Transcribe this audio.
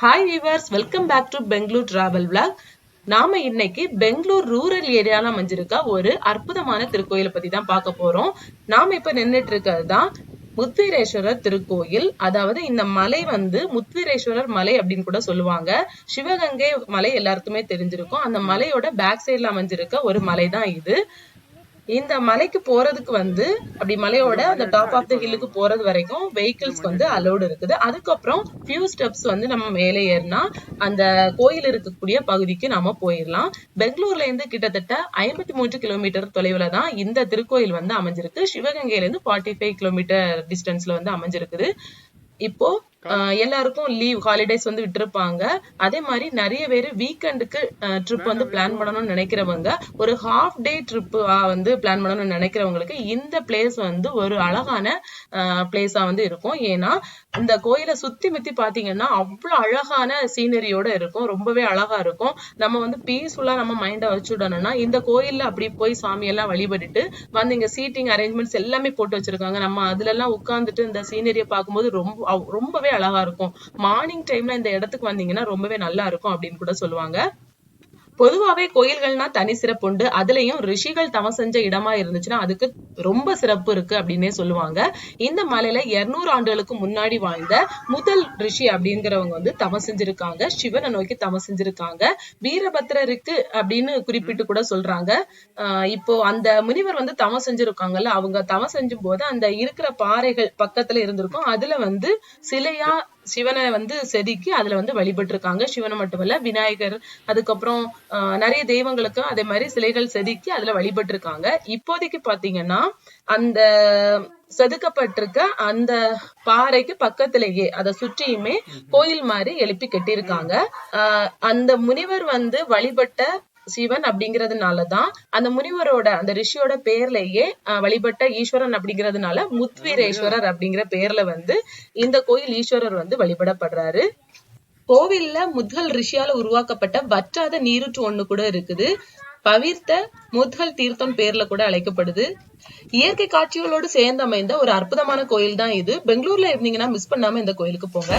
Hi viewers, welcome back to Bengaluru travel vlog. நாம இன்னைக்கு Bangalore rural ஏரியால அமைஞ்சிருக்க ஒரு அற்புதமான திருக்கோயிலை பத்தி தான் பார்க்க போறோம். நாம இப்ப நின்றுட்டு இருக்கிறது தான் முத்வீரேஸ்வரர் திருக்கோயில். அதாவது இந்த மலை வந்து முத்வீரேஸ்வரர் மலை அப்படின்னு கூட சொல்லுவாங்க. சிவகங்கை மலை எல்லாருக்குமே தெரிஞ்சிருக்கும். அந்த மலையோட பேக் சைட்ல அமைஞ்சிருக்க ஒரு மலை தான் இது. இந்த மலைக்கு போறதுக்கு வந்து அப்படி மலையோட அந்த டாப் ஆஃப் த ஹில்லுக்கு போறது வரைக்கும் வெஹிக்கிள்ஸ் வந்து அலோடு இருக்குது. அதுக்கப்புறம் ஃபியூ ஸ்டெப்ஸ் வந்து நம்ம மேலே ஏறினா அந்த கோயில் இருக்கக்கூடிய பகுதிக்கு நாம போயிடலாம். பெங்களூர்ல இருந்து கிட்டத்தட்ட 53 கிலோமீட்டர் தொலைவுல தான் இந்த திருக்கோயில் வந்து அமைஞ்சிருக்கு. சிவகங்கையில இருந்து 45 கிலோமீட்டர் டிஸ்டன்ஸ்ல வந்து அமைஞ்சிருக்குது. இப்போ எல்லாருக்கும் லீவ் ஹாலிடேஸ் வந்து விட்டுருப்பாங்க. அதே மாதிரி நிறைய பேர் வீக்கெண்டுக்கு ட்ரிப் வந்து பிளான் பண்ணணும்னு நினைக்கிறவங்க, ஒரு ஹாஃப் டே ட்ரிப் வந்து பிளான் பண்ணணும்னு நினைக்கிறவங்களுக்கு இந்த பிளேஸ் வந்து ஒரு அழகான பிளேஸா வந்து இருக்கும். ஏன்னா இந்த கோயிலை சுத்தி முத்தி பாத்தீங்கன்னா அவ்வளவு அழகான சீனரியோட இருக்கும். ரொம்பவே அழகா இருக்கும். நம்ம வந்து பீஸ்ஃபுல்லா நம்ம மைண்டை வச்சுடணும்னா இந்த கோயில்ல அப்படி போய் சாமி எல்லாம் வழிபட்டுட்டு வந்து இங்க சீட்டிங் அரேஞ்ச்மெண்ட்ஸ் எல்லாமே போட்டு வச்சிருக்காங்க. நம்ம அதுல எல்லாம் உட்கார்ந்துட்டு இந்த சீனரியை பார்க்கும்போது ரொம்பவே அழகா இருக்கும். மார்னிங் டைம்ல இந்த இடத்துக்கு வந்தீங்கன்னா ரொம்பவே நல்லா இருக்கும் அப்படின்னு கூட சொல்லுவாங்க. பொதுவாவே கோயில்கள்னா தனி சிறப்பு உண்டு. அதுலயும் ரிஷிகள் தவம் செஞ்ச இடமா இருந்துச்சுன்னா அதுக்கு ரொம்ப சிறப்பு இருக்கு அப்படின்னே சொல்லுவாங்க. இந்த மலையில 200 ஆண்டுகளுக்கு முன்னாடி வாழ்ந்த முதல் ரிஷி அப்படிங்கிறவங்க வந்து தவம் செஞ்சிருக்காங்க. சிவனை நோக்கி தவம் செஞ்சிருக்காங்க. வீரபத்ரருக்கு அப்படின்னு குறிப்பிட்டு கூட சொல்றாங்க. இப்போ அந்த முனிவர் வந்து தவம் செஞ்சிருக்காங்கல்ல, அவங்க தவம் செஞ்சும் போது அந்த இருக்கிற பாறைகள் பக்கத்துல இருந்திருக்கும். அதுல வந்து சிலையா சிவனை வந்து செதுக்கி அதுல வந்து வழிபட்டு இருக்காங்க. சிவனை மட்டுமல்ல, விநாயகர், அதுக்கப்புறம் நிறைய தெய்வங்களுக்கு அதே மாதிரி சிலைகள் செதுக்கி அதுல வழிபட்டு இருக்காங்க. இப்போதைக்கு பாத்தீங்கன்னா அந்த செதுக்கப்பட்டிருக்க அந்த பாறைக்கு பக்கத்திலேயே அதை சுற்றியுமே கோயில் மாதிரி எழுப்பி கட்டியிருக்காங்க. அந்த முனிவர் வந்து வழிபட்ட சிவன் அப்படிங்கறதுனாலதான் அந்த முனிவரோட அந்த ரிஷியோட பேர்லயே வழிபட்ட ஈஸ்வரன் அப்படிங்கறதுனால முத்வீரேஸ்வரர் அப்படிங்கிற பேர்ல வந்து இந்த கோயில் ஈஸ்வரர் வந்து வழிபடப்படுறாரு. கோவில்ல முத்கல் ரிஷியால உருவாக்கப்பட்ட வற்றாத நீரூற்று ஒண்ணு கூட இருக்குது. பவிர்த்த முத்கல் தீர்த்தம் பேர்ல கூட அழைக்கப்படுது. இயற்கை காட்சிகளோடு சேர்ந்து அமைந்த ஒரு அற்புதமான கோயில் தான் இது. பெங்களூர்ல இருந்தீங்கன்னா மிஸ் பண்ணாம இந்த கோயிலுக்கு போங்க.